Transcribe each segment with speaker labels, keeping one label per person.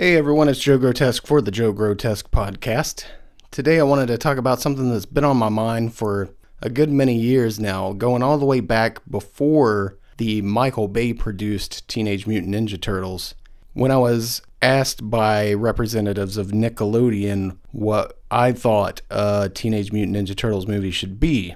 Speaker 1: Hey everyone, it's Joe Grotesque for the Joe Grotesque podcast. Today I wanted to talk about something that's been on my mind for a good many years now, going all the way back before the Michael Bay produced Teenage Mutant Ninja Turtles. When I was asked by representatives of Nickelodeon what I thought a Teenage Mutant Ninja Turtles movie should be.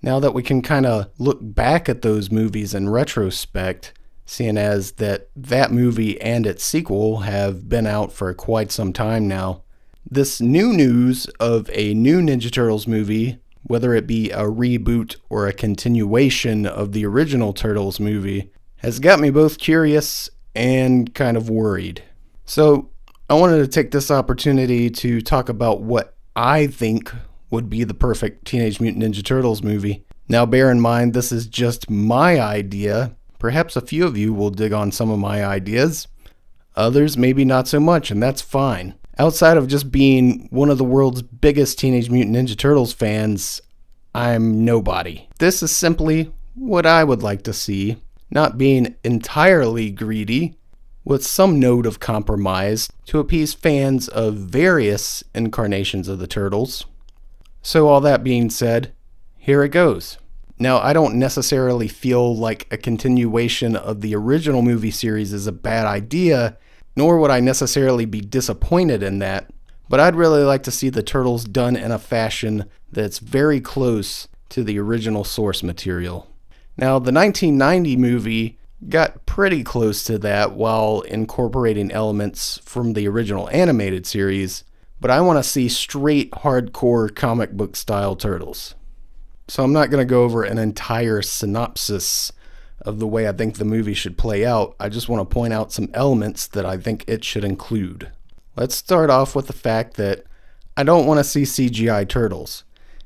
Speaker 1: Now that we can kind of look back at those movies in retrospect, seeing as that movie and its sequel have been out for quite some time now, this new news of a new Ninja Turtles movie, whether it be a reboot or a continuation of the original Turtles movie, has got me both curious and kind of worried. So I wanted to take this opportunity to talk about what I think would be the perfect Teenage Mutant Ninja Turtles movie. Now bear in mind, this is just my idea. Perhaps a few of you will dig on some of my ideas. Others maybe not so much, and that's fine. Outside of just being one of the world's biggest Teenage Mutant Ninja Turtles fans, I'm nobody. This is simply what I would like to see, not being entirely greedy, with some note of compromise to appease fans of various incarnations of the Turtles. So all that being said, here it goes. Now, I don't necessarily feel like a continuation of the original movie series is a bad idea, nor would I necessarily be disappointed in that, but I'd really like to see the Turtles done in a fashion that's very close to the original source material. Now, the 1990 movie got pretty close to that while incorporating elements from the original animated series, but I want to see straight hardcore comic book style Turtles. So I'm not going to go over an entire synopsis of the way I think the movie should play out. I just want to point out some elements that I think it should include. Let's start off with the fact that I don't want to see CGI turtles.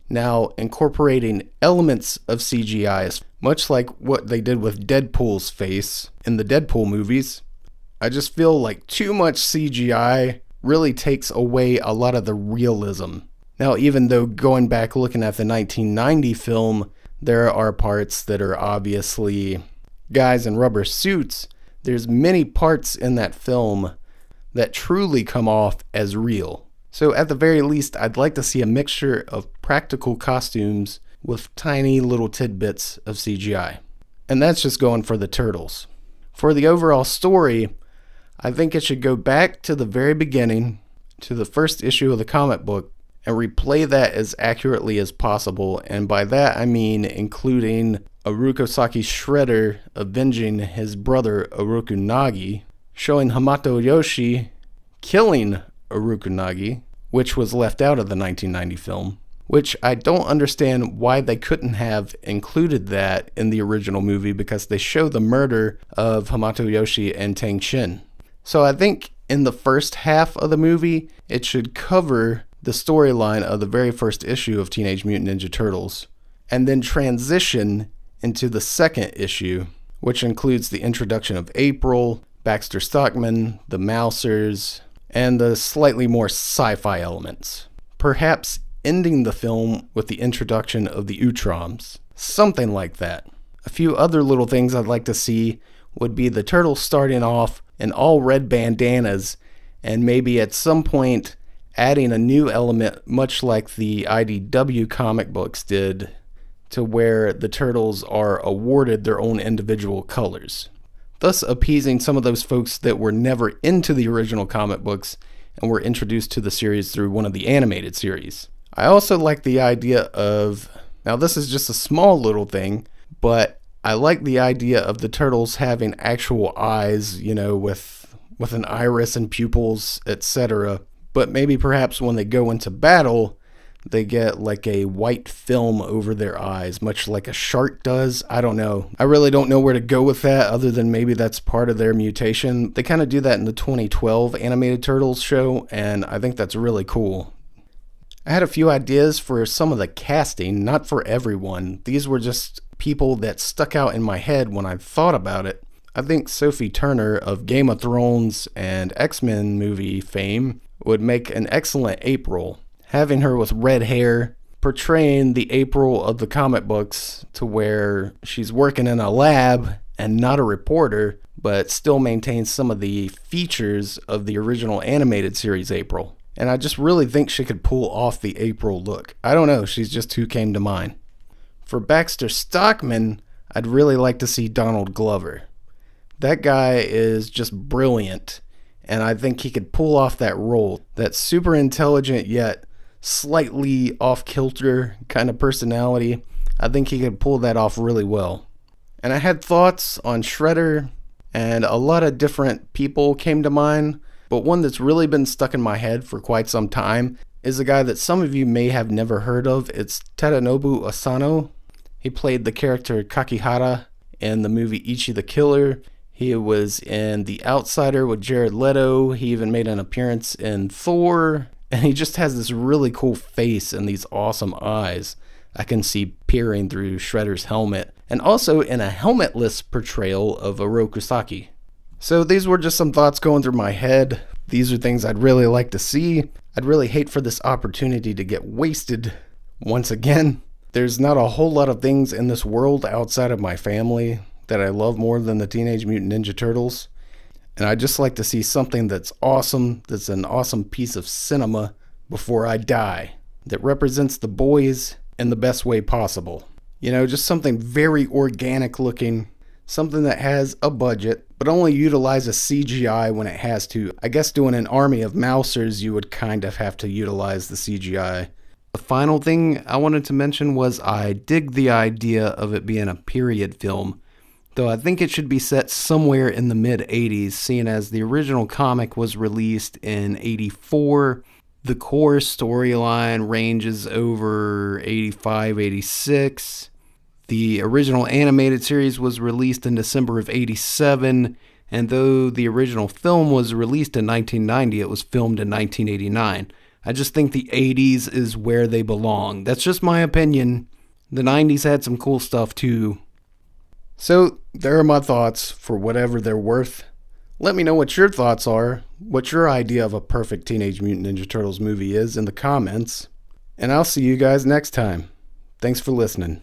Speaker 1: Now, incorporating elements of CGI is much like what they did with Deadpool's face in the Deadpool movies. I just feel like too much CGI really takes away a lot of the realism. Now, even though going back looking at the 1990 film, there are parts that are obviously guys in rubber suits, there's many parts in that film that truly come off as real. So at the very least, I'd like to see a mixture of practical costumes with tiny little tidbits of CGI. And that's just going for the Turtles. For the overall story, I think it should go back to the very beginning, to the first issue of the comic book, and replay that as accurately as possible, and by that I mean including Orokusaki Shredder avenging his brother Orokunagi, showing Hamato Yoshi killing Orokunagi, which was left out of the 1990 film, which I don't understand why they couldn't have included that in the original movie because they show the murder of Hamato Yoshi and Tang Shin. So I think in the first half of the movie, it should cover the storyline of the very first issue of Teenage Mutant Ninja Turtles, and then transition into the second issue, which includes the introduction of April, Baxter Stockman, the Mousers, and the slightly more sci-fi elements. Perhaps ending the film with the introduction of the Utroms. Something like that. A few other little things I'd like to see would be the Turtles starting off in all red bandanas, and maybe at some point adding a new element much like the IDW comic books did, to where the Turtles are awarded their own individual colors, thus appeasing some of those folks that were never into the original comic books and were introduced to the series through one of the animated series. I also like the idea of, now this is just a small little thing, but I like the idea of the Turtles having actual eyes, with an iris and pupils, etc., but maybe perhaps when they go into battle, they get like a white film over their eyes, much like a shark does. I don't know. I really don't know where to go with that other than maybe that's part of their mutation. They kind of do that in the 2012 animated Turtles show, and I think that's really cool. I had a few ideas for some of the casting, not for everyone. These were just people that stuck out in my head when I thought about it. I think Sophie Turner of Game of Thrones and X-Men movie fame would make an excellent April. Having her with red hair, portraying the April of the comic books to where she's working in a lab and not a reporter, but still maintains some of the features of the original animated series April. And I just really think she could pull off the April look. I don't know, she's just who came to mind. For Baxter Stockman, I'd really like to see Donald Glover. That guy is just brilliant, and I think he could pull off that role. That super intelligent yet slightly off-kilter kind of personality. I think he could pull that off really well. And I had thoughts on Shredder, and a lot of different people came to mind, but one that's really been stuck in my head for quite some time is a guy that some of you may have never heard of. It's Tadanobu Asano. He played the character Kakihara in the movie Ichi the Killer. He was in The Outsider with Jared Leto. He even made an appearance in Thor. And he just has this really cool face and these awesome eyes I can see peering through Shredder's helmet. And also in a helmetless portrayal of Oroku Saki. So these were just some thoughts going through my head. These are things I'd really like to see. I'd really hate for this opportunity to get wasted once again. There's not a whole lot of things in this world outside of my family that I love more than the Teenage Mutant Ninja Turtles. And I'd just like to see something that's awesome, that's an awesome piece of cinema before I die, that represents the boys in the best way possible. You know, just something very organic looking, something that has a budget, but only utilizes CGI when it has to. I guess doing an army of mousers, you would kind of have to utilize the CGI. The final thing I wanted to mention was I dig the idea of it being a period film, though I think it should be set somewhere in the mid-80s, seeing as the original comic was released in 84. The core storyline ranges over 85, 86. The original animated series was released in December of 87, and though the original film was released in 1990, it was filmed in 1989. I just think the 80s is where they belong. That's just my opinion. The 90s had some cool stuff too. So, there are my thoughts for whatever they're worth. Let me know what your thoughts are, what your idea of a perfect Teenage Mutant Ninja Turtles movie is in the comments, and I'll see you guys next time. Thanks for listening.